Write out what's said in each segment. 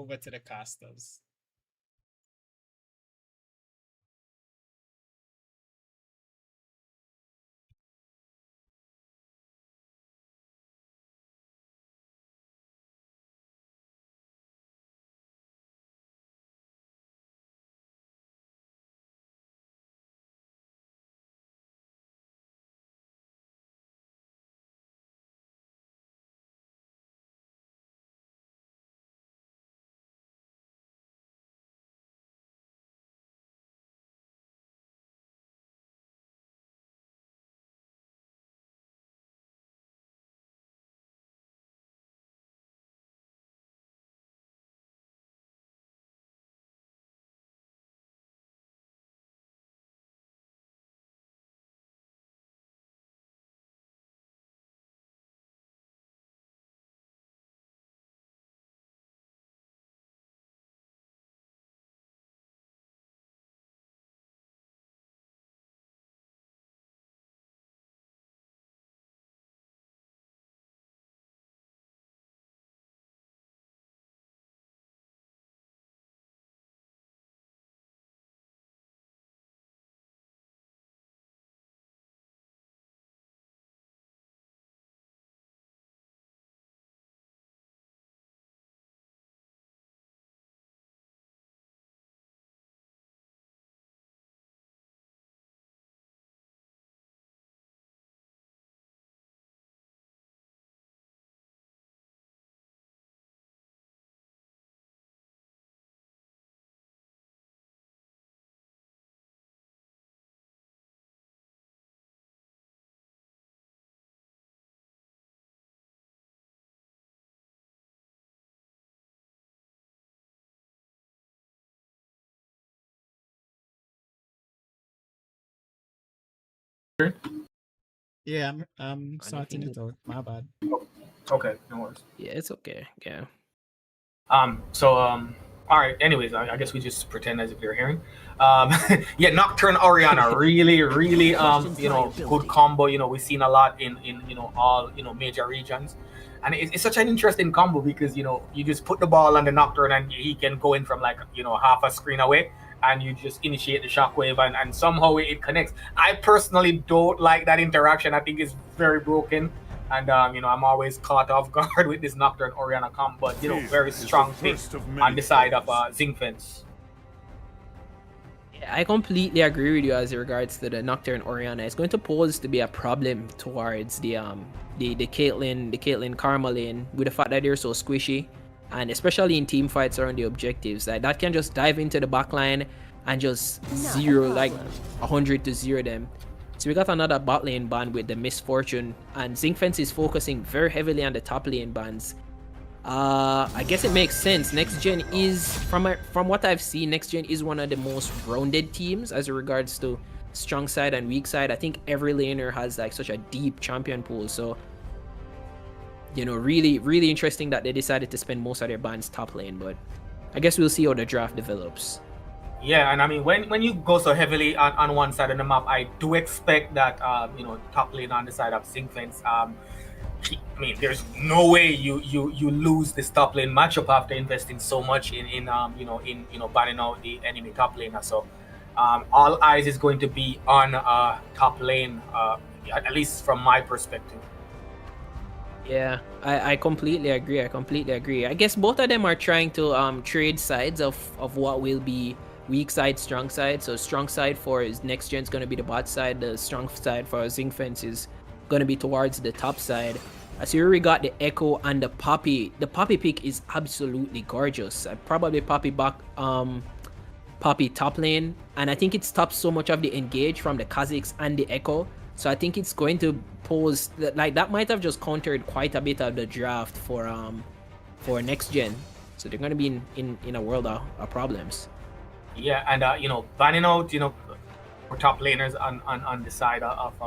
over to the casters. Yeah, I'm sorting it out. My bad. Okay, no worries. Yeah, it's okay. Yeah. All right. Anyways, I guess we just pretend as if you're hearing. Yeah, Nocturne Oriana, really, really, good combo. We've seen a lot in all major regions, and it's such an interesting combo because you just put the ball on the Nocturne and he can go in from like half a screen away, and you just initiate the shockwave and somehow it connects. I personally don't like that interaction. I think it's very broken. And I'm always caught off guard with this Nocturne Oriana comp, but very strong pick on the side of Zinc Fence. Yeah, I completely agree with you as regards to the Nocturne Oriana. It's going to pose to be a problem towards the Caitlyn Karma lane with the fact that they're so squishy, and especially in team fights around the objectives, that can just dive into the backline and just zero, like 100 to 0 them. So we got another bot lane ban with the Misfortune, and Zinc Fence is focusing very heavily on the top lane bans. I guess it makes sense. NexxGen is, from what I've seen, NexxGen is one of the most rounded teams as regards to strong side and weak side. I think every laner has like such a deep champion pool, so really, really interesting that they decided to spend most of their bans top lane. But I guess we'll see how the draft develops. Yeah, and I mean, when you go so heavily on one side of the map, I do expect that top lane on the side of Zinc Fence. I mean, there's no way you lose this top lane matchup after investing so much in banning out the enemy top laner. So all eyes is going to be on top lane, at least from my perspective. Yeah, I completely agree. I guess both of them are trying to trade sides of what will be weak side, strong side. So strong side for NexxGen is going to be the bot side. The strong side for Zinc Fence is going to be towards the top side. As you already got the Echo and the Poppy. The Poppy pick is absolutely gorgeous. Probably Poppy back Poppy top lane, and I think it stops so much of the engage from the Kha'Zix and the Echo. So I think it's going to pose that might have just countered quite a bit of the draft for NexxGen. So they're going to be in a world of problems. Yeah, and banning out for top laners on the side of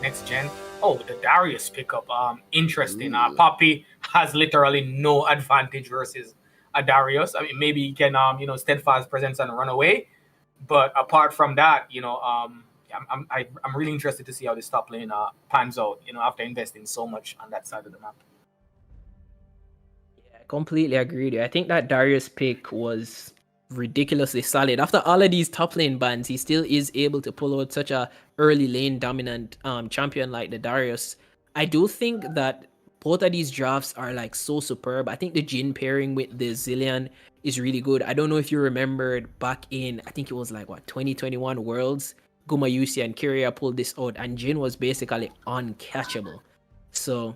NexxGen. Oh, the Darius pickup, interesting. Poppy has literally no advantage versus a Darius. I mean, maybe he can steadfast presence and run away, but apart from that, I'm really interested to see how this top lane pans out. After investing so much on that side of the map. completely agree with you. I think that Darius pick was ridiculously solid. After all of these top lane bans, he still is able to pull out such a early lane dominant champion like the Darius. I do think that both of these drafts are like so superb. I think the Jin pairing with the Zillion is really good. I don't know if you remembered back in, I think it was like what, 2021 Worlds, Gumayusi and Kyria pulled this out, and Jin was basically uncatchable. So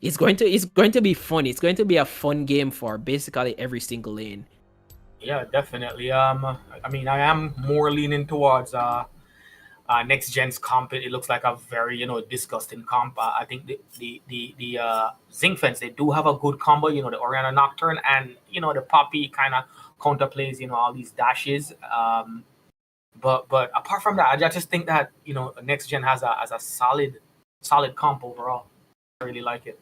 it's going to be fun. It's going to be a fun game for basically every single lane. Yeah, definitely. I mean, I am more leaning towards NexxGen's comp. It looks like a very disgusting comp. I think the Zinc fence, they do have a good combo. The Oriana Nocturne and the Poppy kind of counterplays all these dashes. But apart from that, I just think that NexxGen has a solid comp overall. I really like it.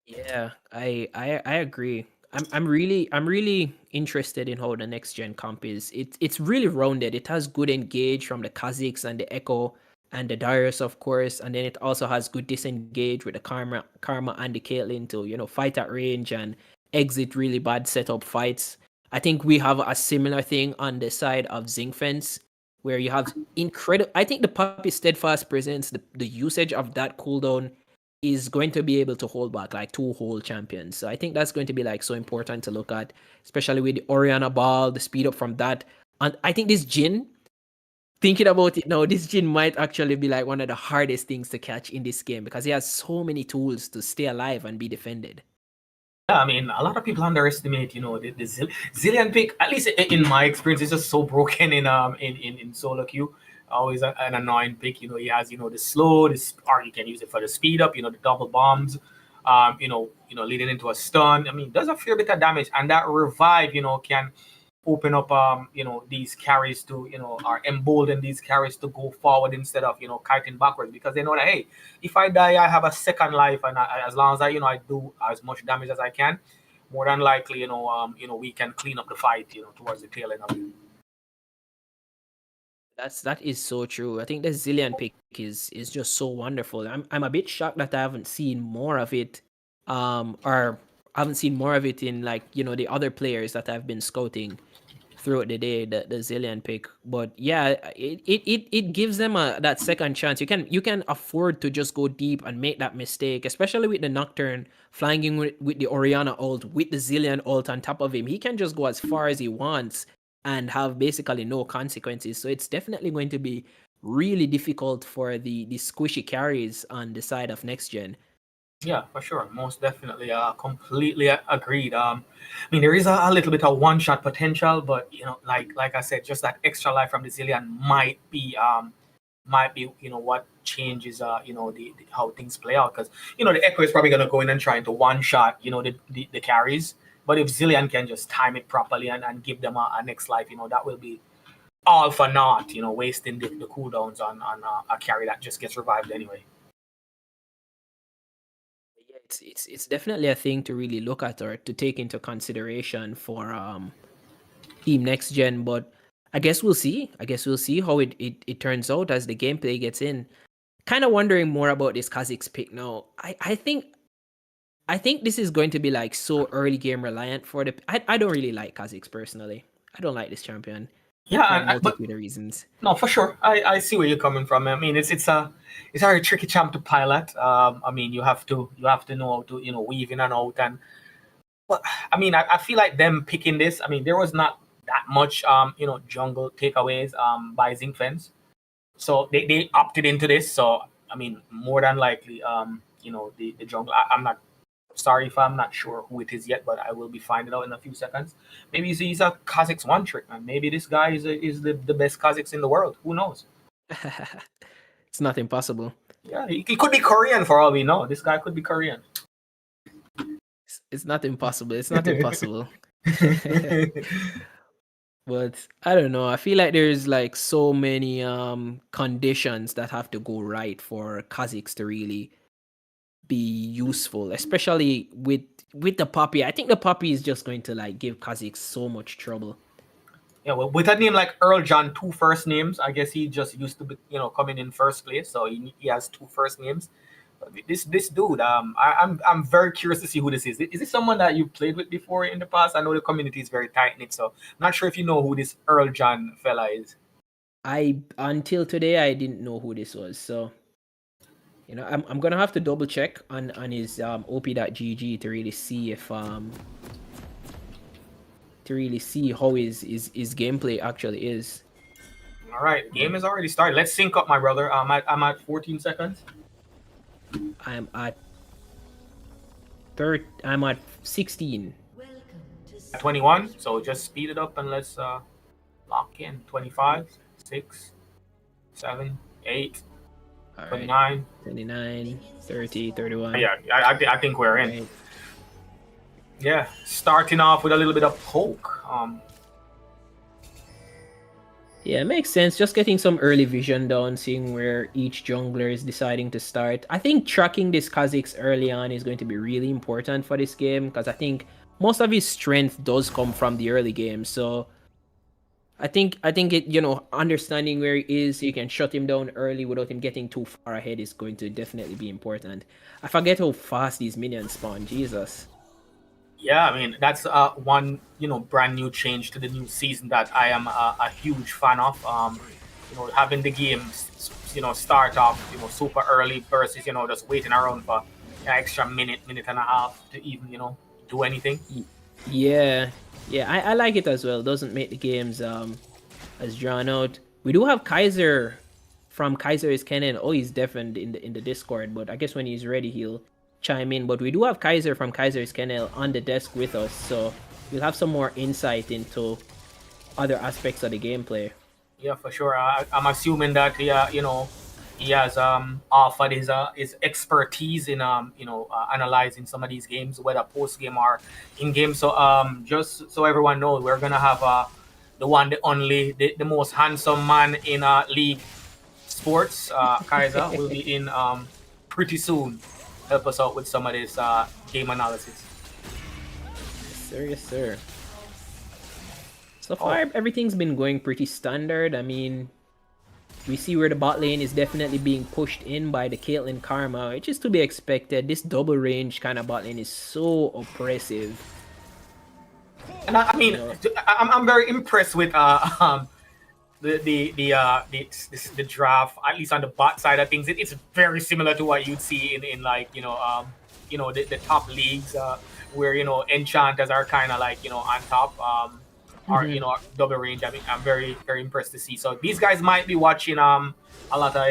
Yeah, I agree. I'm really interested in how the next gen comp is. It's really rounded. It has good engage from the Kha'Zix and the Echo and the Darius, of course, and then it also has good disengage with the Karma and the Caitlyn to fight at range and exit really bad setup fights. I think we have a similar thing on the side of Zinc Fence, where you have incredible. I think the Puppy Steadfast presents the usage of that cooldown is going to be able to hold back like two whole champions. So I think that's going to be like so important to look at, especially with the Oriana Ball, the speed up from that. And I think this Jin, thinking about it now, this Jin might actually be like one of the hardest things to catch in this game because he has so many tools to stay alive and be defended. Yeah, I mean, a lot of people underestimate, the Zillion pick. At least in my experience, it's just so broken in solo queue. Always an annoying pick. He has the slow, or you can use it for the speed up. The double bombs. Leading into a stun. I mean, does a fair bit of damage, and that revive, can open up these carries to or embolden these carries to go forward instead of kiting backwards, because they know that, hey, if I die I have a second life, and as long as I do as much damage as I can, more than likely we can clean up the fight towards the tail end of it. That is so true. I think the Zillion pick is just so wonderful. I'm a bit shocked that I haven't seen more of it, or I haven't seen more of it in like the other players that I've been scouting throughout the day, the Zillion pick. But yeah, it gives them that second chance. You can afford to just go deep and make that mistake, especially with the Nocturne flying in with the Oriana ult, with the Zillion ult on top of him. He can just go as far as he wants and have basically no consequences. So it's definitely going to be really difficult for the squishy carries on the side of NexxGen. Yeah, for sure. Most definitely. Completely agreed. I mean, there is a little bit of one-shot potential, but like I said, just that extra life from the Zillion might be what changes how things play out, because the Echo is probably gonna go in and try to one-shot the carries, but if Zillion can just time it properly and give them a next life, that will be all for naught. Wasting the cooldowns on a carry that just gets revived anyway. It's definitely a thing to really look at or to take into consideration for Team NexxGen, but I guess we'll see. I guess we'll see how it turns out as the gameplay gets in. Kind of wondering more about this Kha'Zix pick now. I think this is going to be like so early game reliant for the. I don't really like Kha'Zix personally. I don't like this champion. Yeah, for a multitude of reasons. No, for sure. I see where you're coming from. I mean, it's a very tricky champ to pilot. I mean, you have to know how to weave in and out, and but I mean, I feel like them picking this. I mean, there was not that much jungle takeaways by Zinc Fence, so they opted into this. So I mean, more than likely the jungle. I'm not. Sorry if I'm not sure who it is yet, but I will be finding out in a few seconds. Maybe he's a Kha'Zix one trick, man. Maybe this guy is the best Kha'Zix in the world. Who knows? It's not impossible. Yeah, he could be Korean for all we know. This guy could be Korean. It's not impossible. It's not impossible. But I don't know. I feel like there's like so many conditions that have to go right for Kha'Zix to really be useful, especially with the Poppy. I think the Poppy is just going to like give Kha'Zix so much trouble. Yeah, well, with a name like Earl John, 2 first names, I guess he just used to be, coming in first place, so he has 2 first names. This dude, I'm very curious to see who this is. Is this someone that you played with before in the past? I know the community is very tight knit, so I'm not sure if you know who this Earl John fella is. Until today I didn't know who this was, so I'm gonna have to double check on his op.gg to really see if how his gameplay actually is. All right, game has already started. Let's sync up, my brother. I'm at 14 seconds. I'm at 16. 21. So just speed it up and let's lock in. 25, 6, 7, 8, All 29, right. 29, 30, 31. Yeah, I think we're in. Right. Yeah, starting off with a little bit of poke. Yeah, it makes sense. Just getting some early vision down, seeing where each jungler is deciding to start. I think tracking this Kha'Zix early on is going to be really important for this game, because I think most of his strength does come from the early game. So I think it, understanding where he is so you can shut him down early without him getting too far ahead is going to definitely be important. I forget how fast these minions spawn. Jesus. Yeah, I mean that's one brand new change to the new season that I am a huge fan of. Having the game start off super early versus just waiting around for an extra minute and a half to even do anything. Yeah, I like it as well. It doesn't make the games as drawn out. We do have Kaiser from Kaiser is Kennen. Oh, he's deafened in the Discord, but I guess when he's ready he'll chime in. But we do have Kaiser from Kaiser's Kennel on the desk with us, so we'll have some more insight into other aspects of the gameplay. Yeah, for sure. I'm assuming that he has offered his expertise in analyzing some of these games, whether post game or in game. So just so everyone knows, we're gonna have the one, the only, the most handsome man in League Sports, Kaiser, will be in pretty soon. Help us out with some of this game analysis. Yes, sir. So far, everything's been going pretty standard. I mean, we see where the bot lane is definitely being pushed in by the Caitlyn Karma, which is to be expected. This double range kind of bot lane is so oppressive. And I mean, I'm very impressed with the draft, at least on the bot side of things. It's very similar to what you'd see in like the top leagues where enchanters are kind of like on top or double range. I mean, I'm very impressed to see. So these guys might be watching a lot of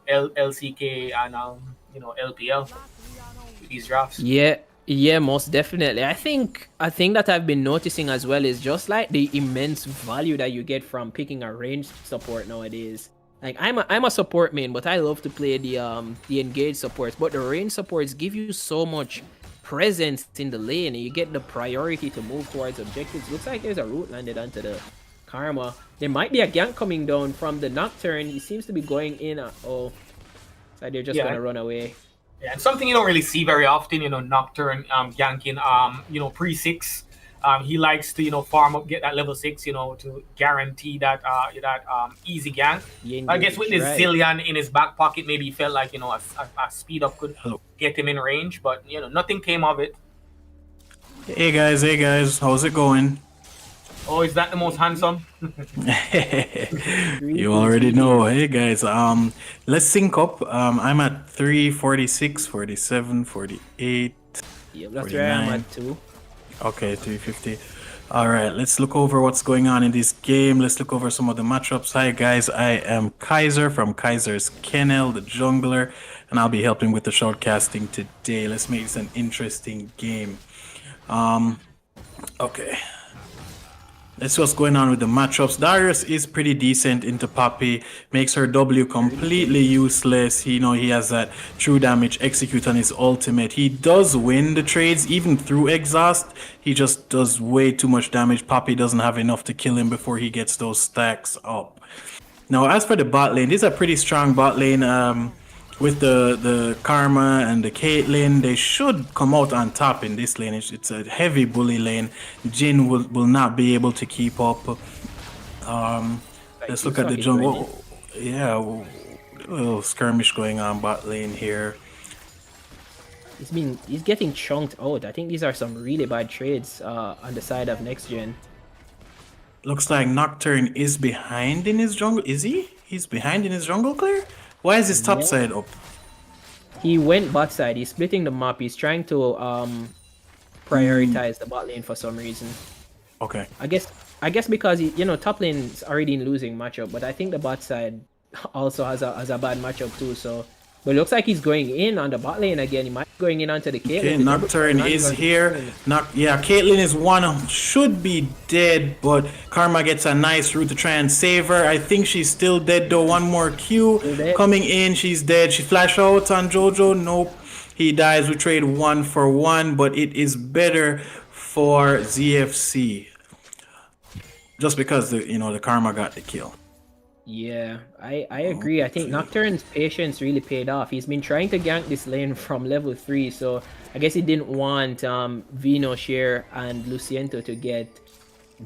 LCK and LPL with these drafts. Yeah, most definitely. I think that I've been noticing as well is just like the immense value that you get from picking a ranged support nowadays. Like I'm a support main, but I love to play the engaged supports. But the ranged supports give you so much presence in the lane, and you get the priority to move towards objectives. Looks like there's a root landed onto the Karma. There might be a gank coming down from the Nocturne. He seems to be going in. So they're just gonna run away. Yeah, and something you don't really see very often, Nocturne ganking, pre-6. He likes to, farm up, get that level 6, to guarantee that easy gank. I guess with this Zillion in his back pocket, maybe he felt like, a speed up could get him in range, but, nothing came of it. Hey guys, how's it going? Oh, is that the most handsome? You already know. Hey guys, let's sync up. I'm at 346, 47, 48. Yeah, that's where I'm at too. Okay, 350. All right, let's look over what's going on in this game. Let's look over some of the matchups. Hi guys, I am Kaiser from Kaiser's Kennel, the jungler, and I'll be helping with the shortcasting today. Let's make this an interesting game. Okay. Let's see what's going on with the matchups. Darius is pretty decent into Poppy, makes her W completely useless. He has that true damage execute on his ultimate. He does win the trades even through exhaust. He just does way too much damage. Poppy doesn't have enough to kill him before he gets those stacks up. Now, as for the bot lane, this is a pretty strong bot lane. With the Karma and the Caitlyn, they should come out on top in this lane. It's a heavy bully lane. Jhin will not be able to keep up. Let's look at the jungle. Yeah, A little skirmish going on bot lane here. He's getting chunked out. I think these are some really bad trades on the side of NexxGen. Looks like Nocturne is behind in his jungle. Is he? He's behind in his jungle clear? Why is his top side up? He went bot side. He's splitting the map. He's trying to prioritize the bot lane for some reason. Okay. I guess because he, top lane's already in losing matchup, but I think the bot side also has a bad matchup too. So, but it looks like he's going in on the bot lane again. He might be going in onto the Caitlyn. Okay, Nocturne is here. Yeah, Caitlyn is one. Should be dead, but Karma gets a nice route to try and save her. I think she's still dead though. One more Q coming in. She's dead. She flash out on Jojo. Nope. He dies. We trade 1 for 1, but it is better for ZFC. Just because the Karma got the kill. Yeah, I agree. I think Nocturne's patience really paid off. He's been trying to gank this lane from level 3, so I guess he didn't want Vino, Cher, and Luciento to get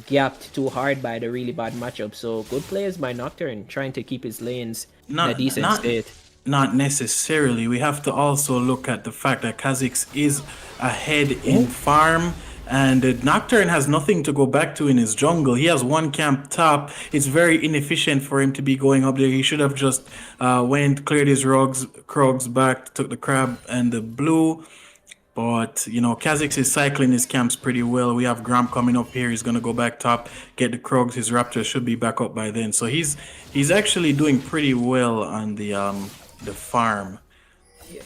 gapped too hard by the really bad matchup. So good players by Nocturne, trying to keep his lanes in a decent state. Not necessarily. We have to also look at the fact that Kha'Zix is ahead in farm. And Nocturne has nothing to go back to in his jungle. He has one camp top. It's very inefficient for him to be going up there. He should have just went, cleared his Krogs back, took the crab and the blue. But, Kha'Zix is cycling his camps pretty well. We have Gromp coming up here. He's going to go back top, get the Krogs. His Raptor should be back up by then. So he's actually doing pretty well on the farm.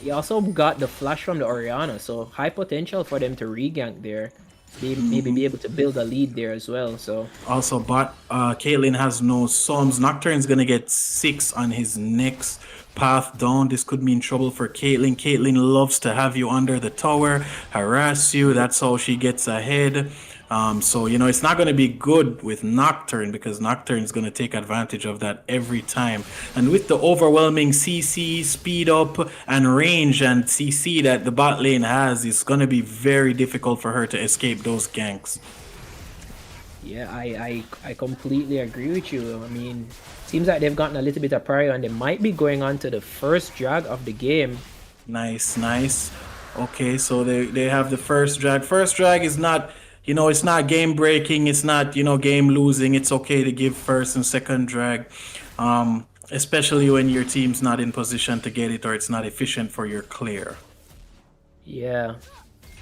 He also got the flash from the Orianna, so high potential for them to regank there. Maybe be able to build a lead there as well. So also, Caitlyn has no Psalms. Nocturne's gonna get 6 on his next path down. This could mean trouble for Caitlyn. Caitlyn loves to have you under the tower, harass you. That's how she gets ahead. So it's not going to be good with Nocturne, because Nocturne is going to take advantage of that every time. And with the overwhelming CC, speed up, and range and CC that the bot lane has, it's going to be very difficult for her to escape those ganks. Yeah, I completely agree with you. I mean, seems like they've gotten a little bit of prior, and they might be going on to the first drag of the game. Nice. Okay, so they have the first drag. First drag is not... it's not game breaking, it's not, game losing. It's okay to give first and second drag, especially when your team's not in position to get it or it's not efficient for your clear. Yeah,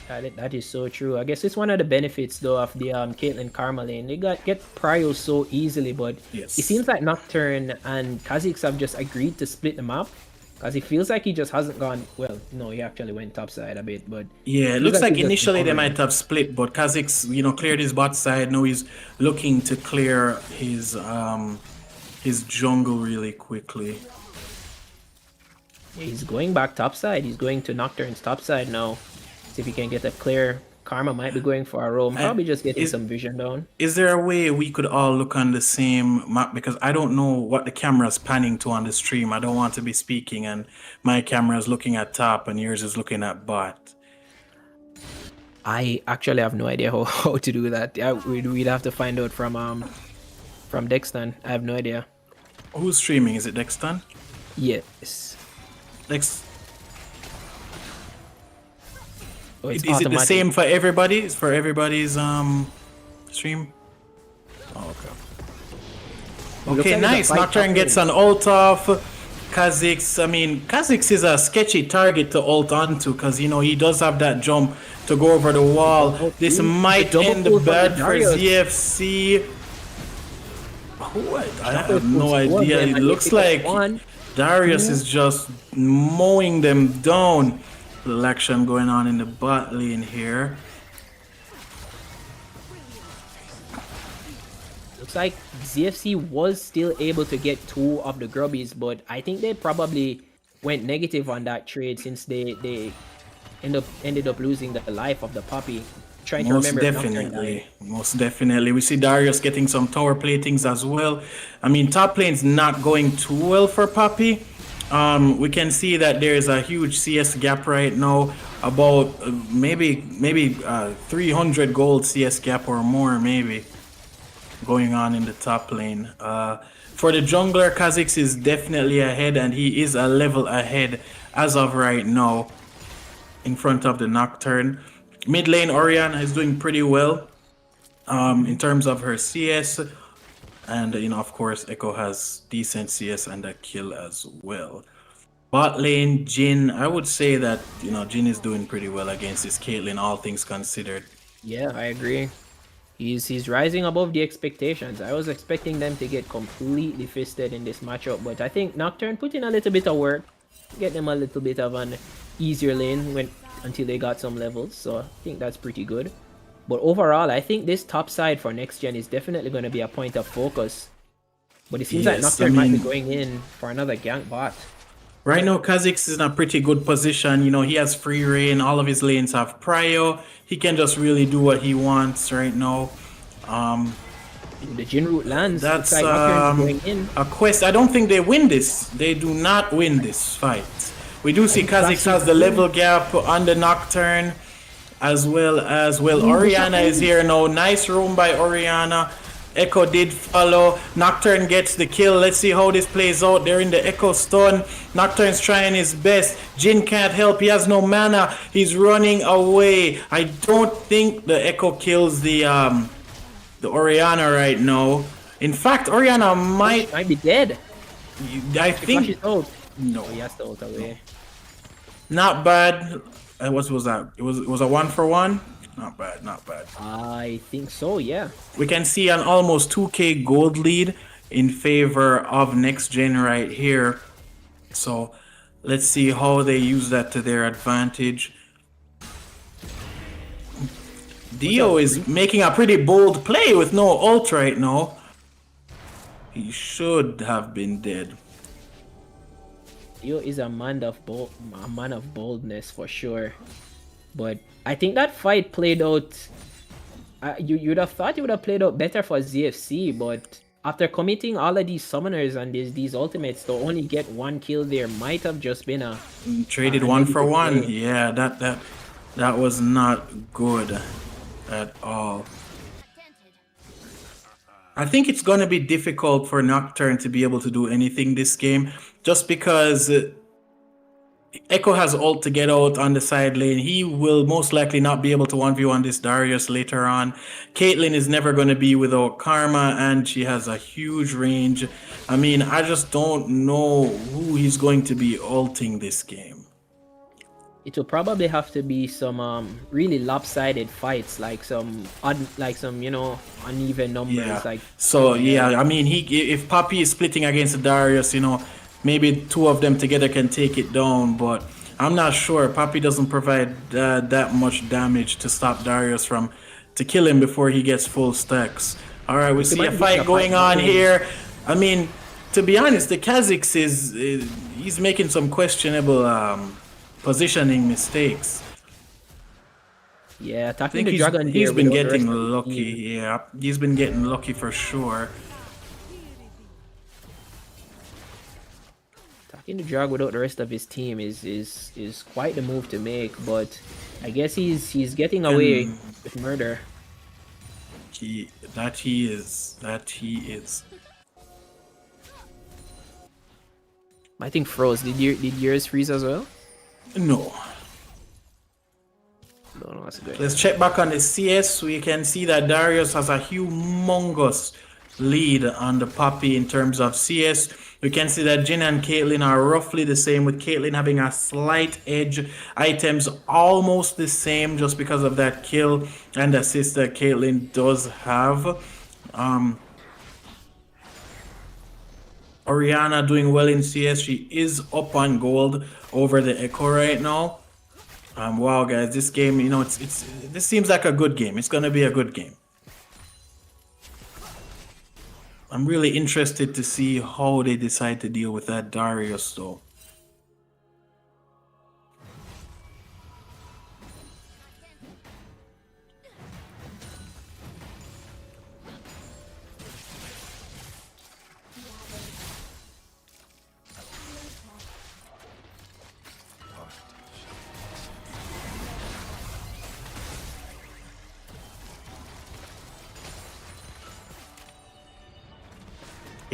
that is so true. I guess it's one of the benefits though of the Caitlyn Karma lane. They get prio so easily, but yes. It seems like Nocturne and Kha'Zix have just agreed to split the map. Because it feels like he just hasn't gone... Well, no, he actually went topside a bit, but... Yeah, it looks like initially they might have split, but Kha'Zix, cleared his bot side. Now he's looking to clear his jungle really quickly. Yeah, he's going back topside. He's going to Nocturne's topside now. See if he can get a clear... Karma might be going for a roam. Probably just getting some vision down. Is there a way we could all look on the same map? Because I don't know what the camera's panning to on the stream. I don't want to be speaking and my camera is looking at top and yours is looking at bot. I actually have no idea how to do that. We'd have to find out from Dexton. I have no idea. Who's streaming? Is it Dexton? Yes. Oh, is it the same for everybody? For everybody's stream? Oh, okay. Okay, nice. Nocturne gets an ult off. Kha'Zix, Kha'Zix is a sketchy target to ult onto because, he does have that jump to go over the wall. This might end bad for ZFC. I have no idea. It looks like Darius is just mowing them down. Little action going on in the bot lane here. Looks like ZFC was still able to get 2 of the grubbies, but I think they probably went negative on that trade since they ended up losing the life of the puppy. Trying to remember. Most definitely. We see Darius getting some tower platings as well. Top lane's not going too well for Poppy. We can see that there's a huge CS gap right now, about maybe 300 gold CS gap or more, maybe. going on in the top lane. For the jungler, Kha'Zix is definitely ahead, and he is a level ahead as of right now in front of the Nocturne. Mid lane, Orianna is doing pretty well in terms of her CS. And, of course, Echo has decent CS and a kill as well. Bot lane, Jhin, I would say that, Jhin is doing pretty well against this Caitlyn, all things considered. Yeah, I agree. He's rising above the expectations. I was expecting them to get completely fisted in this matchup, but I think Nocturne put in a little bit of work, get them a little bit of an easier lane until they got some levels, so I think that's pretty good. But overall, I think this top side for NexxGen is definitely going to be a point of focus. But it seems like Nocturne might be going in for another gank bot. Right now, Kha'Zix is in a pretty good position. He has free reign. All of his lanes have prio. He can just really do what he wants right now. The Jhin root lands. That's like going in. a quest. I don't think they win this. They do not win this fight. We do see Kha'Zix has the level gap on the Nocturne. As well, Orianna is here now. Nice roam by Orianna. Echo did follow. Nocturne gets the kill. Let's see how this plays out. They're in the Echo stun. Nocturne's trying his best. Jhin can't help. He has no mana. He's running away. I don't think the Echo kills the Orianna right now. In fact, Orianna might be dead. I think. No, he has to ult away. Not bad. What was that? It was a 1-for-1. Not bad. I think so, yeah. We can see an almost 2k gold lead in favor of NexxGen right here. So let's see how they use that to their advantage. Dio is making a pretty bold play with no ult right now. He should have been dead. Dio is a man of boldness for sure. But I think that fight played out. You'd have thought it would have played out better for ZFC, but after committing all of these summoners and these ultimates to only get one kill, there might have just been a traded 1-for-1. Play. Yeah, that was not good at all. I think it's going to be difficult for Nocturne to be able to do anything this game, just because Echo has ult to get out on the side lane. He will most likely not be able to 1v1 this Darius later on. Caitlyn is never going to be without Karma, and she has a huge range. I mean, I just don't know who he's going to be ulting this game. It will probably have to be some really lopsided fights, like some uneven numbers. Yeah. I mean, if Poppy is splitting against Darius, maybe two of them together can take it down, but I'm not sure. Poppy doesn't provide that much damage to stop Darius to kill him before he gets full stacks. All right, we see a fight going on here. I mean, to be honest, the Kha'Zix he's making some questionable positioning mistakes. Yeah, I think he's been getting lucky. Yeah, he's been getting lucky for sure. In the drag without the rest of his team is quite the move to make, but I guess he's getting away with murder. He is. I think froze. Did yours freeze as well? No. No, that's good. Let's check back on the CS. We can see that Darius has a humongous lead on the Poppy in terms of CS. We can see that Jhin and Caitlyn are roughly the same, with Caitlyn having a slight edge. Items almost the same just because of that kill and assist that Caitlyn does have. Orianna doing well in CS. She is up on gold over the Echo right now. Wow, guys, this game, this seems like a good game. It's gonna be a good game. I'm really interested to see how they decide to deal with that Darius, though.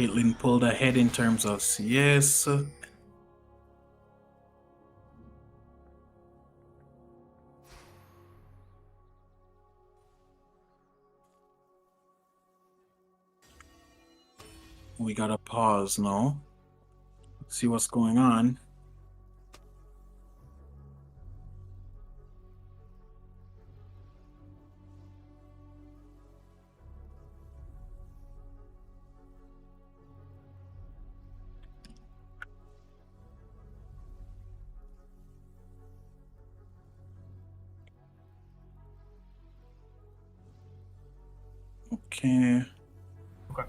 Caitlyn pulled ahead in terms of CS. We gotta pause now. See what's going on. Okay. Okay.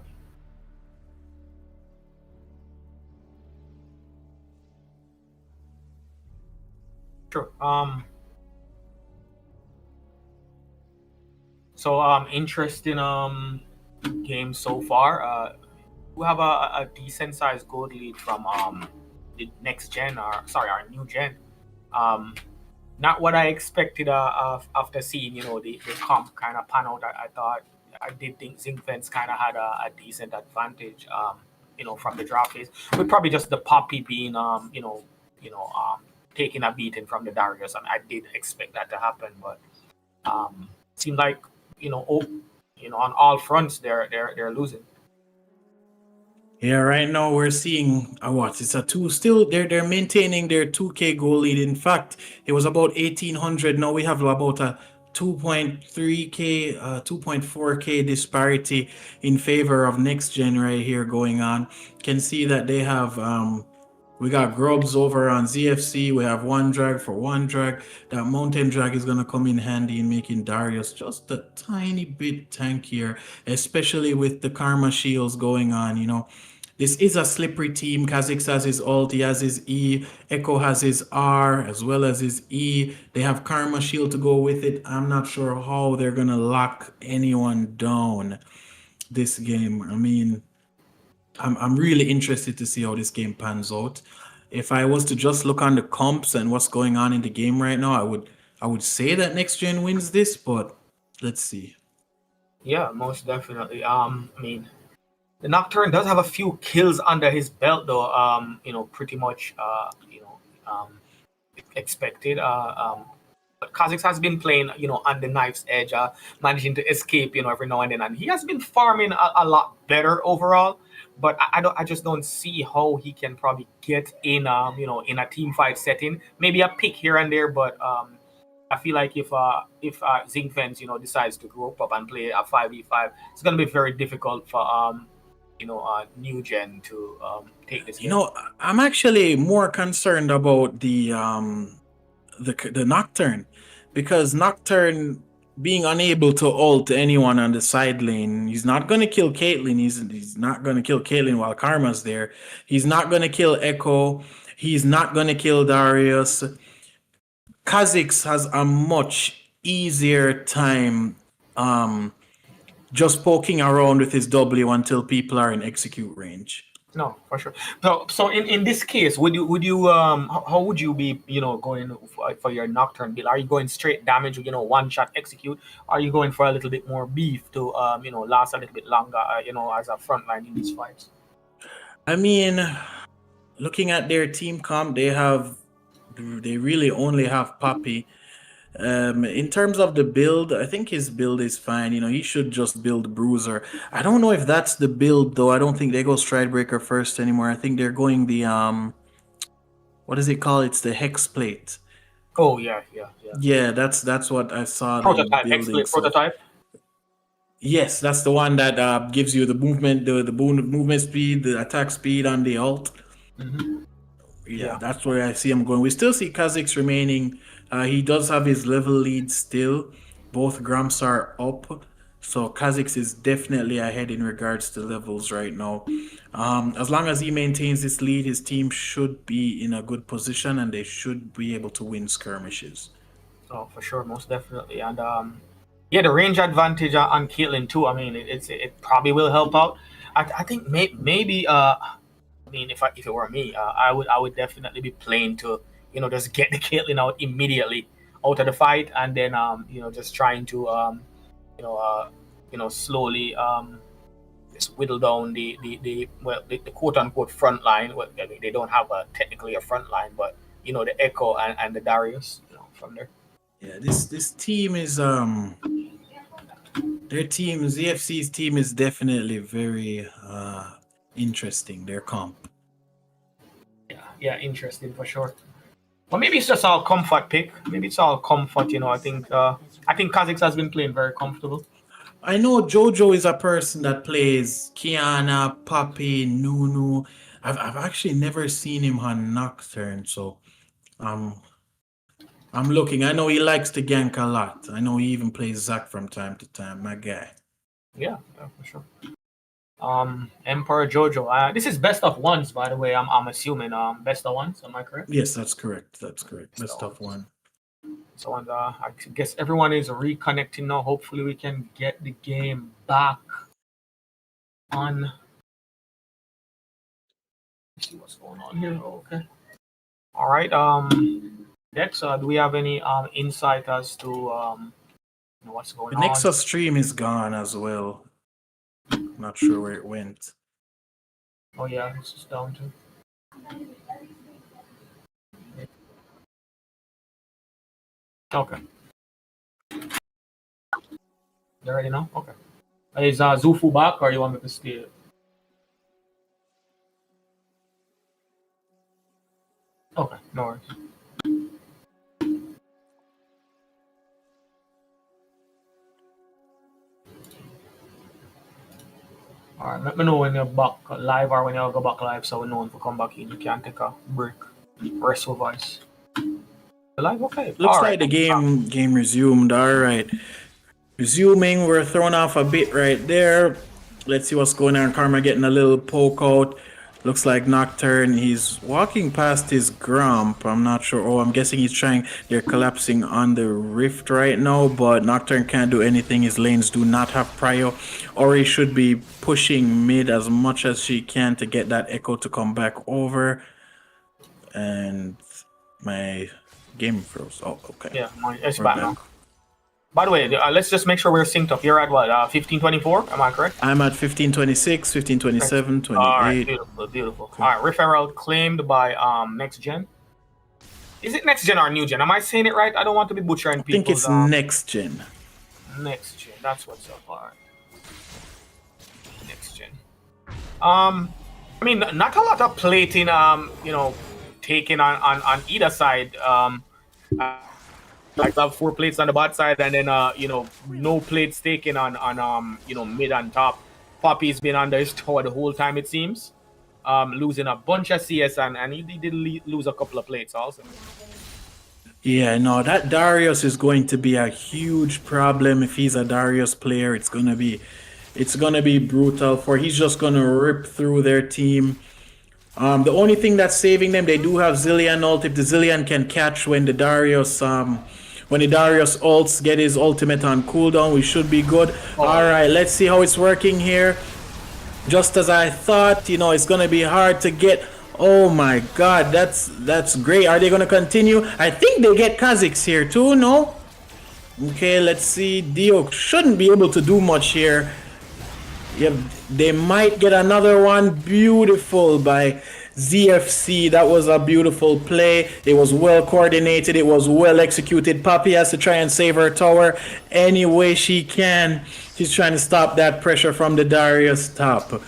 Sure. So interesting game so far. We have a decent sized gold lead from the NexxGen, or sorry, our new gen. Not what I expected after seeing the comp kind of pan out. I did think Zinc kind of had a decent advantage from the draft phase, with probably just the Poppy being taking a beating from the Darius, and I did expect that to happen, but seemed like on all fronts they're losing. Yeah, right now we're seeing what? It's a two. Still, they're maintaining their 2K goal lead. In fact, it was about 1,800. Now we have about a 2.3K, 2.4K disparity in favor of NexxGen right here going on. Can see that they have we got Grubs over on ZFC. We have one drag for one drag. That mountain drag is gonna come in handy in making Darius just a tiny bit tankier, especially with the Karma shields going on. This is a slippery team. Kha'Zix has his ult, he has his E, Echo has his R as well as his E. They have Karma Shield to go with it. I'm not sure how they're gonna lock anyone down this game. I mean, I'm really interested to see how this game pans out. If I was to just look on the comps and what's going on in the game right now, I would say that NexxGen wins this, but let's see. Yeah, most definitely. I mean, the Nocturne does have a few kills under his belt, though. Pretty much, expected. But Kha'Zix has been playing, on the knife's edge, managing to escape, every now and then, and he has been farming a lot better overall. But I just don't see how he can probably get in, in a team fight setting. Maybe a pick here and there, but I feel like if Zinc decides to group up and play a 5v5, it's gonna be very difficult for new gen to take this game. I'm actually more concerned about the Nocturne, because Nocturne being unable to ult anyone on the side lane, he's not gonna kill Caitlyn. He's not gonna kill Caitlyn while Karma's there. He's not gonna kill Echo. He's not gonna kill Darius. Kha'Zix has a much easier time just poking around with his W until people are in execute range. No, for sure. So in this case, would you how would you be going for your Nocturne build? Are you going straight damage, one shot execute? Are you going for a little bit more beef to last a little bit longer, as a frontline in these fights? I mean, looking at their team comp, they really only have Poppy. In terms of the build, I think his build is fine. He should just build Bruiser. I don't know if that's the build though. I don't think they go Stridebreaker first anymore. I think they're going the what does it called? It's the Hex Plate. Oh yeah. Yeah, that's what I saw. Prototype, Hex Plate prototype. Yes, that's the one that gives you the movement, the movement speed, the attack speed on the ult. Mm-hmm. Yeah, that's where I see him going. We still see Kha'Zix remaining. He does have his level lead still. Both Gramps are up. So Kha'Zix is definitely ahead in regards to levels right now. As long as he maintains this lead, his team should be in a good position and they should be able to win skirmishes. Oh, for sure, most definitely. And the range advantage on Caitlyn too. I mean, it probably will help out. I think maybe if it were me, I would definitely be playing to just get the Caitlyn out immediately out of the fight, and then just trying to slowly just whittle down the quote unquote front line. Well, I mean, they don't have technically a front line, but you know, the Echo and the Darius, you know, from there. Yeah, this team is their team, ZFC's team is definitely very interesting. Their comp. Yeah, interesting for sure. But maybe it's just all comfort pick. Maybe it's all comfort, you know. I think Kha'Zix has been playing very comfortable. I know Jojo is a person that plays Kiana, Poppy, Nunu. I've actually never seen him on Nocturne, so I'm looking. I know he likes to gank a lot. I know he even plays Zac from time to time, my guy. Yeah, for sure. Emperor Jojo. This is best of ones, by the way. I'm assuming best of ones. Am I correct? Yes, that's correct. That's correct. Best of one. So I guess everyone is reconnecting now. Hopefully we can get the game back on. Let's see what's going on here. Okay. All right. Dex, do we have any insight as to what's going The on? Nexus stream is gone as well. Not sure where it went. Oh yeah, it's just down to. Okay. You already know? Okay. Is Zufu back or you want me to stay? Okay, no worries. Alright, let me know when you're back live or when you go back live so we know when to come back in. You can take a break. Rest of voice. Live? Okay. Looks like the game resumed. Alright. Resuming, we're thrown off a bit right there. Let's see what's going on. Karma getting a little poke out. Looks like Nocturne, he's walking past his Grump. I'm not sure. Oh, I'm guessing he's trying. They're collapsing on the Rift right now, but Nocturne can't do anything. His lanes do not have prio. Ori should be pushing mid as much as she can to get that Echo to come back over. And my game froze. Oh, okay. Yeah, it's back now. By the way, let's just make sure we're synced up. You're at what, 1524? Am I correct? I'm at 1526, 1527, 28. All right, beautiful, beautiful. Okay. All right, referral claimed by NexxGen. Is it NexxGen or New Gen? Am I saying it right? I don't want to be butchering people. I think it's NexxGen. NexxGen, that's what's up. All right. NexxGen. I mean, not a lot of plating, taken on either side. Like have 4 plates on the bot side and then no plates taken on mid and top. Poppy's been under his tower the whole time, it seems. Losing a bunch of CS and he did lose a couple of plates also. Yeah, no, that Darius is going to be a huge problem if he's a Darius player. It's gonna be brutal for. He's just gonna rip through their team. The only thing that's saving them, they do have Zilean ult. If the Zilean can catch when the Darius ults get his ultimate on cooldown, we should be good. Alright, let's see how it's working here. Just as I thought, it's gonna be hard to get. Oh my god, that's great. Are they gonna continue? I think they get Kha'Zix here too, no? Okay, let's see. Dio shouldn't be able to do much here. Yep, they might get another one. Beautiful by ZFC. That was a beautiful play. It was well coordinated. It was well executed. Poppy has to try and save her tower any way she can. She's trying to stop that pressure from the Darius top.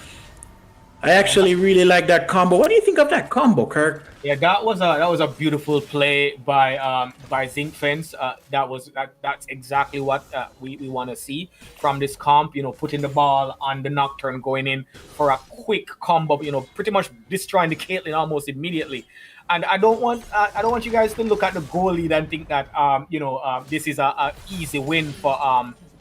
I actually really like that combo. What do you think of that combo, Kirk? Yeah, that was a beautiful play by Zinc Fence. That's exactly what we want to see from this comp. Putting the ball on the Nocturne, going in for a quick combo. Pretty much destroying the Caitlyn almost immediately. And I don't want you guys to look at the goal lead and think that this is a easy win for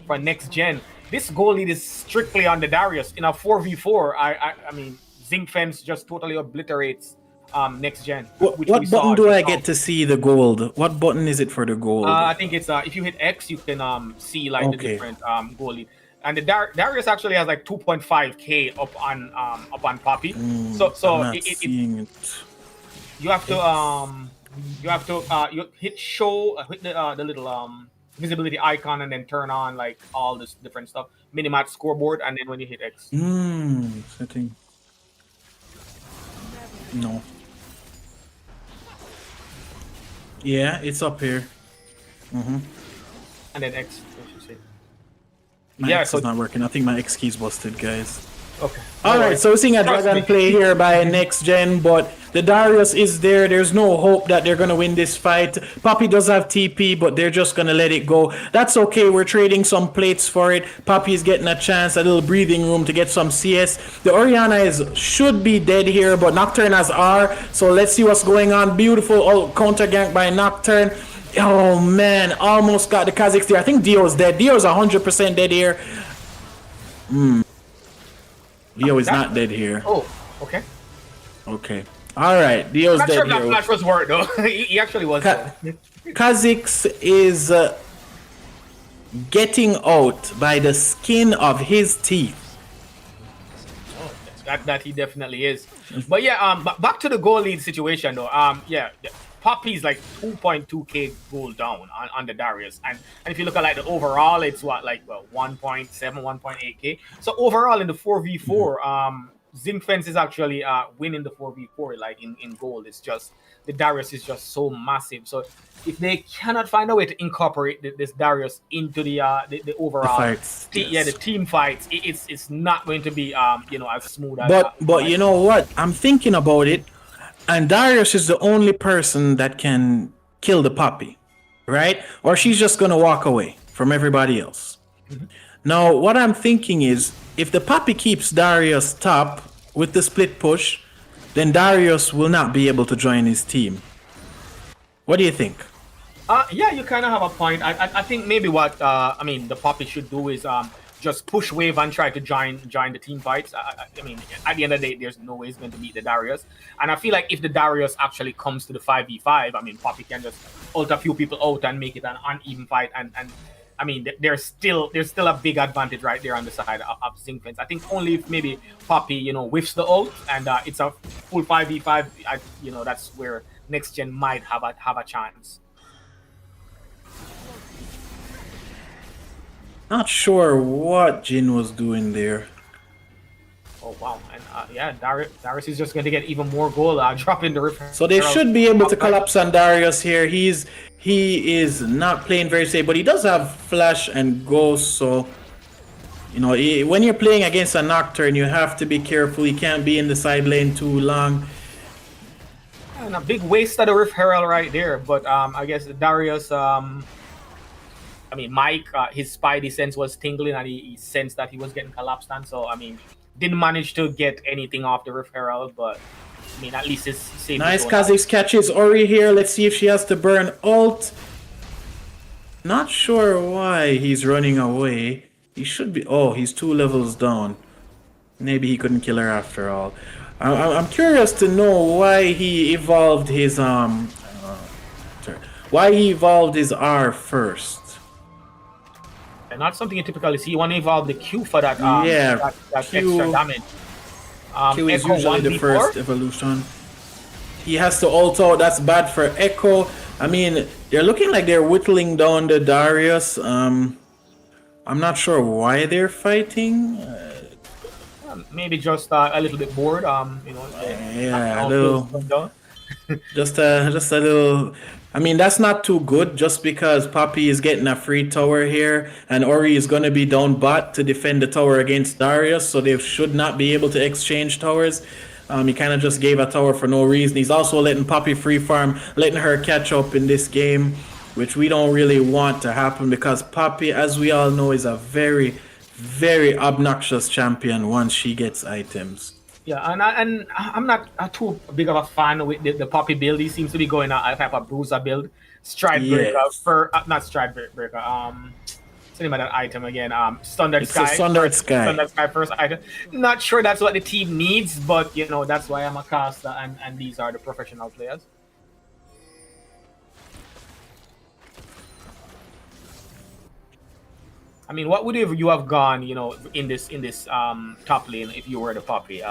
NexxGen. This goal lead is strictly on the Darius. In a 4v4, I mean, Zinc Fence just totally obliterates NexxGen. What button do I get to see the gold? What button is it for the gold? I think it's if you hit X, you can see the different goal lead. And the Darius actually has like 2.5k up on Poppy. You have to you hit show, hit the little visibility icon and then turn on like all this different stuff, minimap scoreboard, and then when you hit X. Setting. No. Yeah, it's up here. And then X, I should say. My X is not working. I think my X key's busted, guys. Okay. Alright, so we're seeing a dragon play here by NexxGen, but the Darius is there. There's no hope that they're gonna win this fight. Poppy does have TP, but they're just gonna let it go. That's okay, we're trading some plates for it. Poppy's getting a chance, a little breathing room to get some CS. The Orianna should be dead here, but Nocturne has R, so let's see what's going on. Beautiful counter gank by Nocturne. Oh man, almost got the Kha'Zix there. I think Dio's dead. Dio's 100% dead here. Dio is not dead here. Oh, okay. Okay. Alright, Dio's I'm not dead sure if here. that flash was worth though. he actually was. Kha'Zix is getting out by the skin of his teeth. That he definitely is. But yeah, back to the goal lead situation though. Yeah, Poppy's like 2.2k goal down on the Darius, and if you look at like the overall, it's what like 1.7, 1.8k. So overall in the 4v4, Zinc Fence is actually winning the 4v4 like in gold. It's just the Darius is just so massive. So if they cannot find a way to incorporate this Darius into the overall fights, the team fights, it's not going to be as smooth as but you know what, I'm thinking about it, and Darius is the only person that can kill the Poppy, right? Or she's just gonna walk away from everybody else. Now what I'm thinking is, if the Poppy keeps Darius top with the split push, then Darius will not be able to join his team. What do you think? Yeah, you kind of have a point. I think maybe what the Poppy should do is just push wave and try to join the team fights. I mean, at the end of the day, there's no way he's going to beat the Darius. And I feel like if the Darius actually comes to the 5v5, I mean, Poppy can just ult a few people out and make it an uneven fight. And I mean, there's still a big advantage right there on the side of Zinc Fence. I think only if maybe Poppy, whiffs the ult and it's a full 5v5, that's where NexxGen might have a chance. Not sure what Jin was doing there. Oh wow, and yeah, Darius is just going to get even more goal dropping the rift. So they should be able to collapse on Darius here. He is not playing very safe, but he does have flash and ghost. So when you're playing against a Nocturne, you have to be careful. You can't be in the side lane too long. And a big waste of the Rift Herald right there. But I guess Darius, Mike, his spidey sense was tingling and he sensed that he was getting collapsed on. So, didn't manage to get anything off the Rift Herald, but, at least it's safe. Nice, Kha'Zix catches Ori here. Let's see if she has to burn ult. Not sure why he's running away. He should be... Oh, he's 2 levels down. Maybe he couldn't kill her after all. I'm curious to know why he evolved his R first. And not something you typically see. You want to evolve the Q for that that Q, extra damage. Q is Echo usually the 1v4? first evolution. He has to ult out. That's bad for Echo. They're looking like they're whittling down the Darius. I'm not sure why they're fighting. Maybe just a little bit bored. Yeah, a little. just a little. That's not too good. Just because Poppy is getting a free tower here, and Ori is gonna be down bot to defend the tower against Darius, so they should not be able to exchange towers. He kind of just gave a tower for no reason. He's also letting Poppy free farm, letting her catch up in this game, which we don't really want to happen because Poppy, as we all know, is a very, very obnoxious champion once she gets items. Yeah, and I'm not too big of a fan with the Poppy build. He seems to be going a type of bruiser build. Stride breaker for not stride breaker. What's the name of that item again? Standard Sky. Standard Sky. Standard Sky first item. Not sure that's what the team needs, but that's why I'm a caster and these are the professional players. What would you have gone, in this top lane if you were the Poppy?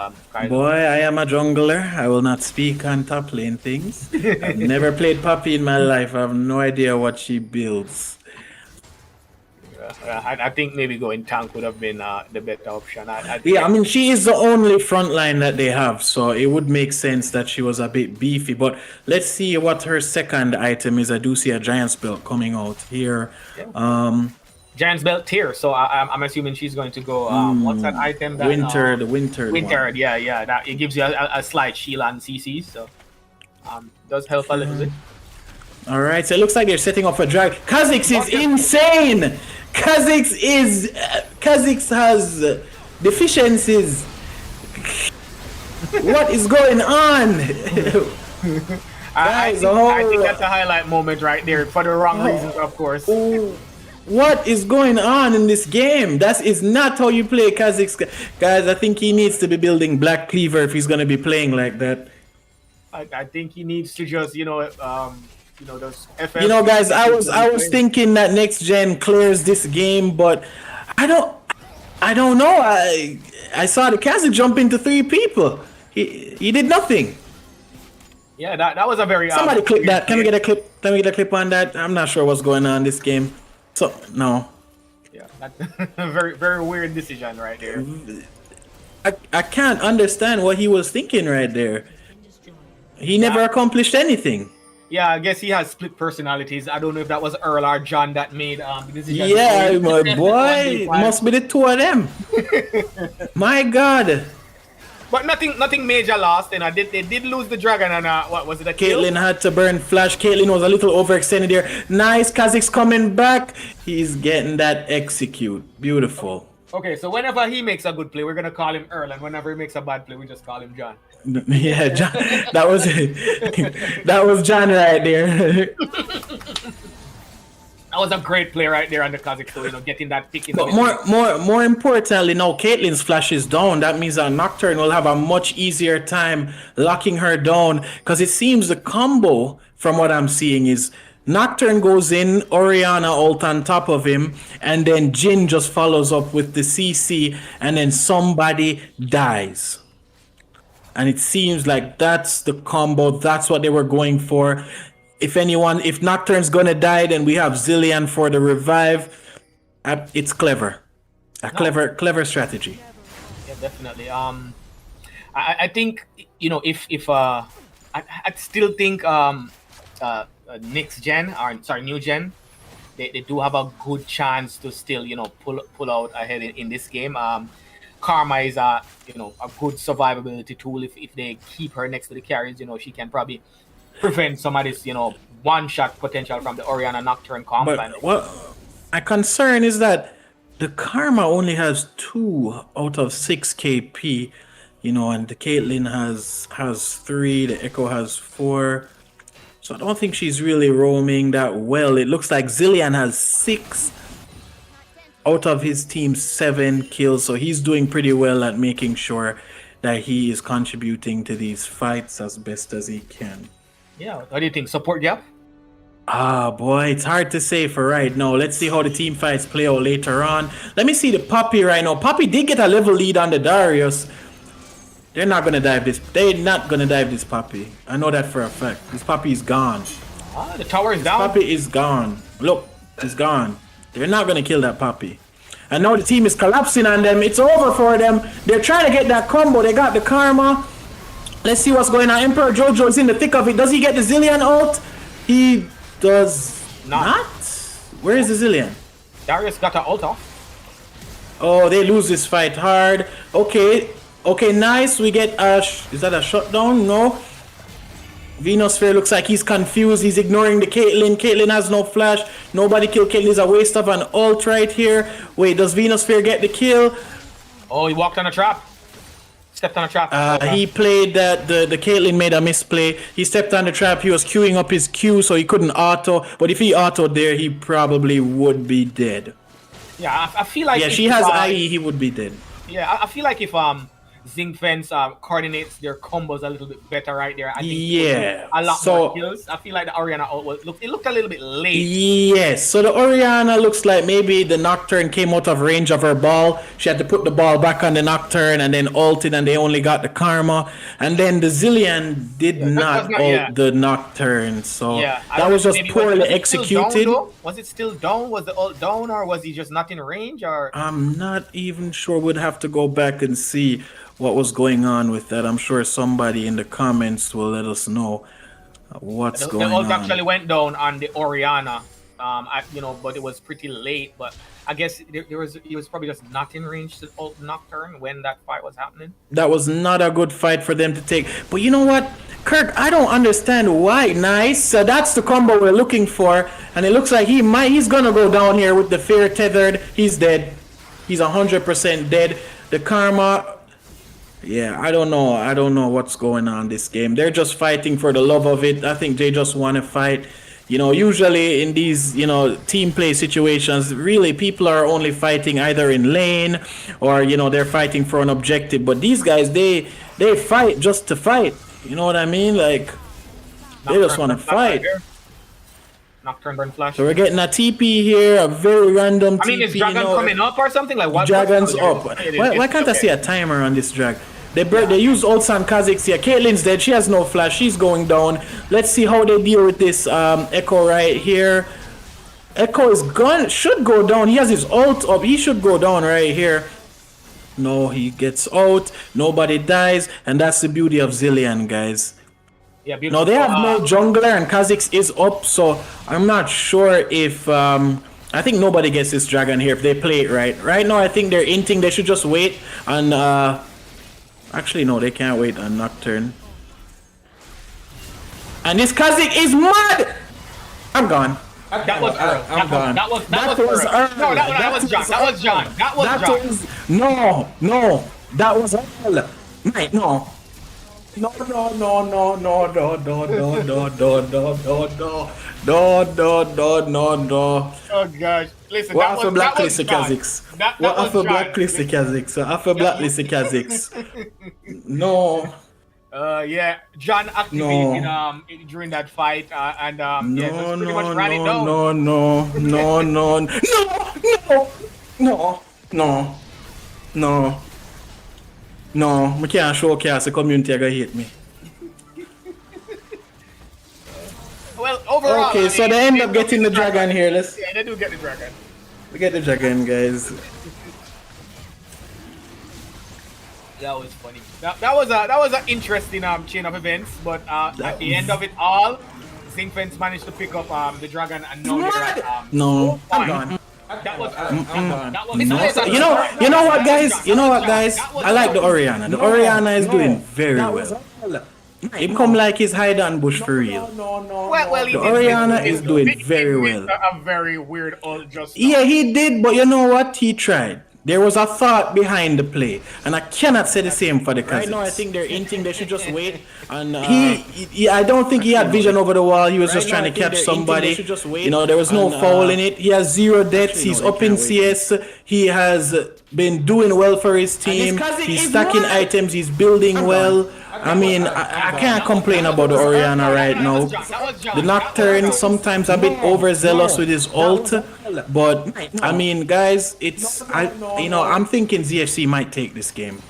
Boy, I am a jungler. I will not speak on top lane things. I've never played Poppy in my life. I have no idea what she builds. I think maybe going tank would have been the better option. Yeah, I mean, she is the only front line that they have, so it would make sense that she was a bit beefy. But let's see what her second item is. I do see a Giant's Belt coming out here. Yeah. Giant's Belt tier, so I'm assuming she's going to go. What's that item? That, the wintered one. Yeah. That it gives you a slight shield on CC, so does help a little bit. All right, so it looks like they're setting up a drag. Kha'Zix is insane. Kha'Zix has deficiencies. What is going on? I think that's a highlight moment right there for the wrong reasons, of course. What is going on in this game? That is not how you play Kha'Zix. Guys, I think he needs to be building Black Cleaver if he's going to be playing like that. I think he needs to just, those FF. Guys, I was thinking that NexxGen clears this game, but I don't know. I saw the Kha'Zix jump into 3 people. He did nothing. Yeah, that was a very somebody clip that. Can we get a clip? Can we get a clip on that? I'm not sure what's going on in this game. So no. Yeah, that's a very, very weird decision right there. I can't understand what he was thinking right there. He never accomplished anything. Yeah, I guess he has split personalities. I don't know if that was Earl or John that made the decision. Yeah, my boy. It must be the 2 of them. My God. But nothing major lost, and they did lose the dragon, and what was it? A kill? Caitlyn had to burn flash. Caitlyn was a little overextended there. Nice, Kha'Zix coming back. He's getting that execute. Beautiful. Okay, so whenever he makes a good play, we're gonna call him Earl, and whenever he makes a bad play, we just call him John. Yeah, John. That was that was John right there. That was a great play right there on the Kha'Zix, so getting that pick in. But more importantly, now Caitlyn's flash is down. That means that Nocturne will have a much easier time locking her down, because it seems the combo, from what I'm seeing, is Nocturne goes in, Orianna ult on top of him, and then Jhin just follows up with the CC, and then somebody dies. And it seems like that's the combo. That's what they were going for. If Nocturne's gonna die, then we have Zilean for the revive. It's clever. Clever strategy. Yeah, definitely. I think if I still think New Gen, they do have a good chance to still pull out ahead in this game. Karma is a good survivability tool. If they keep her next to the carries, she can probably prevent some of this one-shot potential from the Orianna Nocturne combo. But what my concern is that the Karma only has 2 out of 6 KP, and the Caitlyn has 3, the Echo has 4. So I don't think she's really roaming that well. It looks like Zilean has 6 out of his team's 7 kills, so he's doing pretty well at making sure that he is contributing to these fights as best as he can. Yeah, what do you think? Support gap? Boy, it's hard to say for right now. Let's see how the team fights play out later on. Let me see the Poppy right now. Poppy did get a level lead on the Darius. They're not gonna dive this. They're not gonna dive this Poppy. I know that for a fact. This Poppy is gone. The tower is down. Poppy is gone. Look, it's gone. They're not gonna kill that Poppy. And now the team is collapsing on them. It's over for them. They're trying to get that combo. They got the Karma. Let's see what's going on. Emperor Jojo is in the thick of it. Does he get the Zilean ult? He does not. Where is the Zilean? Darius got the ult off. Oh, they lose this fight hard. Okay, nice. We get is that a shutdown? No. Venusphere looks like he's confused. He's ignoring the Caitlyn. Caitlyn has no flash. Nobody killed Caitlyn. It's a waste of an ult right here. Wait, does Venusphere get the kill? Oh, he walked on a trap. Stepped on a trap. He played that the Caitlyn made a misplay. He stepped on the trap. He was queuing up his Q, so he couldn't auto. But if he autoed there, he probably would be dead. Yeah, I feel like she has IE. He would be dead. Yeah, I feel like if Zinc Fence coordinates their combos a little bit better right there. I think Yeah. a lot So more kills. I feel like the Oriana ult looked a little bit late. yes, so the Oriana looks like maybe the Nocturne came out of range of her ball. She had to put the ball back on the Nocturne and then ulted, and they only got the karma. And then the Zillion did not ult the Nocturne, so that was just poorly executed. Was it still down? Was the ult down, or was he just not in range? Or I'm not even sure. We'd have to go back and see what was going on with that. I'm sure somebody in the comments will let us know what's going on. The ult actually went down on the Oriana, but it was pretty late. But I guess he was probably just not in range to ult Nocturne when that fight was happening. That was not a good fight for them to take. But you know what, Kirk, I don't understand why. Nice. So that's the combo we're looking for, and it looks like he's gonna go down here with the fear tethered. He's dead. He's 100% dead. The karma. Yeah, I don't know what's going on this game. They're just fighting for the love of it. I think they just want to fight. Usually in these, team play situations, really people are only fighting either in lane or, they're fighting for an objective. But these guys, they fight just to fight. You know what I mean? Like, they just want to fight. Nocturne burn flash. So we're getting a TP here, a very random TP. I mean, is Dragon coming up or something? Like what? Dragon's up. Why can't I see a timer on this drag? They use ults on Kha'Zix here. Caitlyn's dead. She has no flash. She's going down. Let's see how they deal with this Echo right here. Echo is gone. Should go down. He has his ult up. He should go down right here. No, he gets out. Nobody dies. And that's the beauty of Zillion, guys. Yeah, beautiful. No, they have no jungler, and Kha'Zix is up. So I'm not sure if... I think nobody gets this dragon here if they play it right. Right now, I think they're inting. They should just wait on... Actually, no, they can't wait on Nocturne. And this Kha'Zix is mad! I'm gone. That was Earl. I'm gone. That was Earl. No, that was John. That was John. That was John. No. That was Earl. Mate, no. No. Oh gosh. Listen, what after blacklist the Kha'Zix? What after blacklist the Kha'Zix? After blacklist the Kha'Zix? No. Yeah, John activated during that fight, and yeah, pretty much ran it down. No, I can't showcase the community. I gonna hate me. Well, overall. Okay, so they end up getting the dragon here. Yeah, they do get the dragon. We get the dragon, guys. That was funny. That was an interesting chain of events, but at the end of it all, Zinc Fence managed to pick up the dragon, and now they're at no, I'm gone. That was no. You know what, guys? I like the Oriana. The Oriana is doing very well. It come like his hide and bush for real. Well, the Oriana is doing very well. A very weird ult just now. Yeah, he did, but you know what? He tried. There was a thought behind the play, and I cannot say the same for the Kha'Zix. Right now, I think they're inting. They should just wait. And I don't think he had vision over the wall. He was just trying to catch somebody. There was no foul in it. He has 0 deaths. He's up in CS. He has been doing well for his team. He's stacking items. He's building well. I mean, I can't complain about the Oriana right now. The Nocturne sometimes a bit overzealous with his ult, but I mean, guys, I'm thinking ZFC might take this game.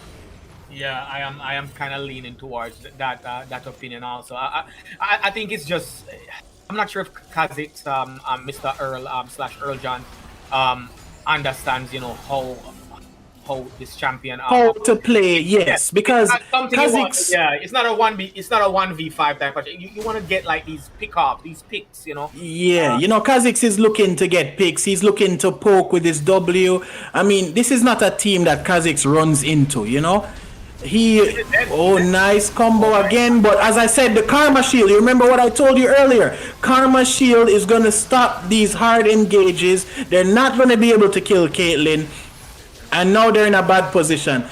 Yeah, I am kind of leaning towards that opinion also. I think it's just, I'm not sure if Kha'Zix, Mr. Earl / Earl John understands, how this champion how to play, yes, because Kha'Zix, it's not a 1v5 type of thing. You want to get like these picks, Yeah, Kha'Zix is looking to get picks. He's looking to poke with his W. I mean, this is not a team that Kha'Zix runs into, nice combo again, but as I said, the Karma Shield, you remember what I told you earlier? Karma Shield is going to stop these hard engages. They're not going to be able to kill Caitlyn. And now they're in a bad position.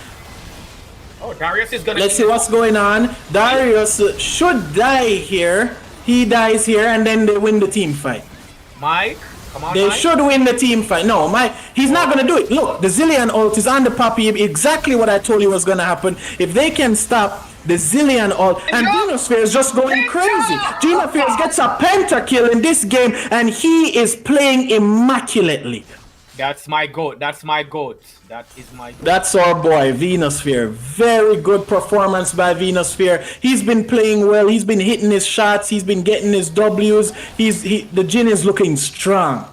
Oh, Darius is gonna... Let's see what's going on. Darius should die here. He dies here, and then they win the team fight. Mike, Come on, They Mike. should win the team fight. No, he's not going to do it. Look, the Zillion ult is on the Poppy. Exactly what I told you was going to happen. If they can stop the Zillion ult, and Genosphere is just going crazy. Genosphere gets a pentakill in this game, and he is playing immaculately. That's my goat. That's my goat. That is my goat. That's our boy, Venosphere. Very good performance by Venosphere. He's been playing well. He's been hitting his shots. He's been getting his W's. The Jin is looking strong.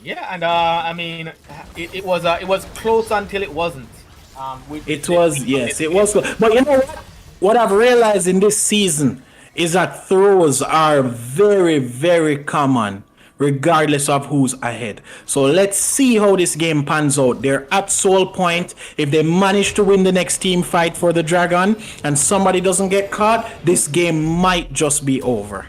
Yeah, and I mean, it was close until it wasn't. It was close. But you know what? What I've realized in this season is that throws are very, very common, regardless of who's ahead. So let's see how this game pans out. They're at Soul Point. If they manage to win the next team fight for the Dragon and somebody doesn't get caught, this game might just be over.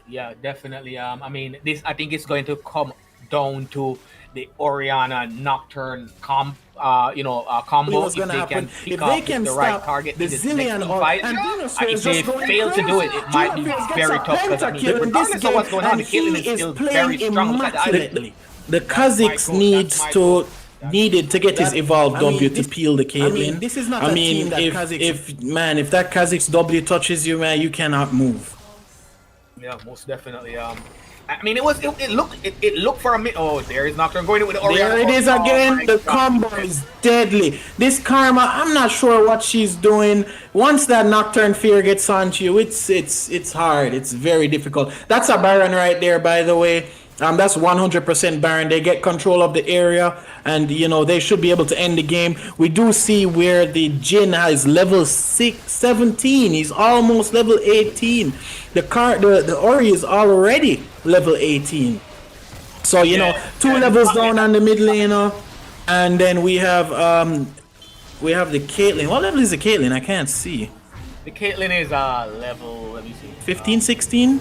Yeah, definitely. I mean, I think it's going to come down to the Orianna Nocturne combo. If they can the right target, the Zillion fight, and if they fail to do it, it might be very tough. Because regardless of what's going on, the Caitlyn is still very strong. The Kha'Zix needed to get his evolved W to peel the Caitlyn. This is not if that Kha'Zix W touches you, man, you cannot move. Yeah, most definitely. I mean, it looked for a minute. Oh, there is Nocturne going with the Orianna. There it is again. The combo is deadly. This Karma, I'm not sure what she's doing. Once that Nocturne Fear gets onto you, it's hard. It's very difficult. That's a Baron right there, by the way. That's 100% Baron. They get control of the area, and they should be able to end the game. We do see where the Jin has level 17. He's almost level 18. The Ori is already level 18. So two levels down on the mid lane, and then we have the Caitlyn. What level is the Caitlyn? I can't see. The Caitlyn is level, let me see, 15, 16.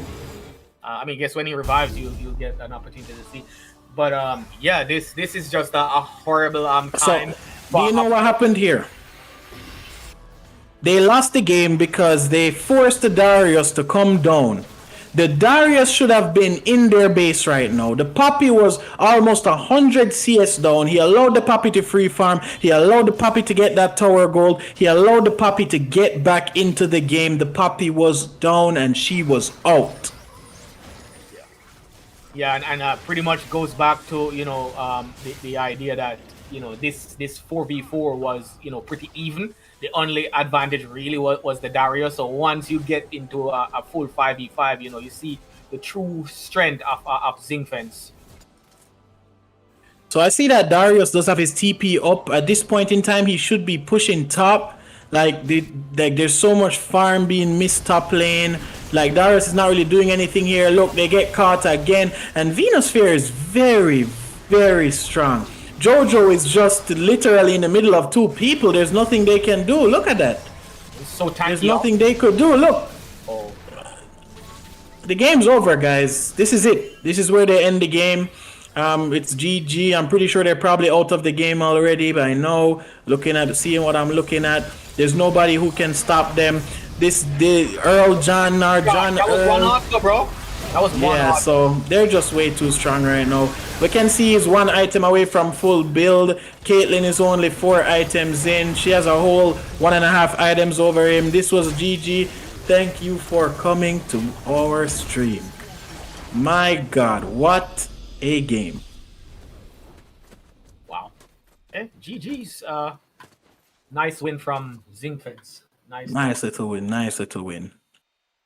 I mean, I guess when he revives you, you'll get an opportunity to see. But yeah, this is just a horrible time. So, do you know what happened here? They lost the game because they forced the Darius to come down. The Darius should have been in their base right now. The Poppy was almost 100 CS down. He allowed the Poppy to free farm. He allowed the Poppy to get that tower gold. He allowed the Poppy to get back into the game. The Poppy was down and she was out. Yeah, and pretty much goes back to the idea that this 4v4 was pretty even. The only advantage really was the Darius. So once you get into a full 5v5, you see the true strength of Zinc Fence. So I see that Darius does have his TP up. At this point in time, he should be pushing top. There's so much farm being missed top lane. Darius is not really doing anything here. Look, they get caught again. And Venosphere is very, very strong. Jojo is just literally in the middle of two people. There's nothing they can do. Look at that. It's so tiny. There's nothing they could do. Look. Oh. The game's over, guys. This is it. This is where they end the game. It's GG. I'm pretty sure they're probably out of the game already, but I know, seeing what I'm looking at, there's nobody who can stop them. The Earl John or John that was Earl. one auto, bro. That was one auto. So they're just way too strong right now. We can see he's one item away from full build. Caitlyn is only 4 items in. She has a whole 1.5 items over him. This was GG. Thank you for coming to our stream. My God, what a game. Wow. GG's. Nice win from Zinc Fence. Nice little win.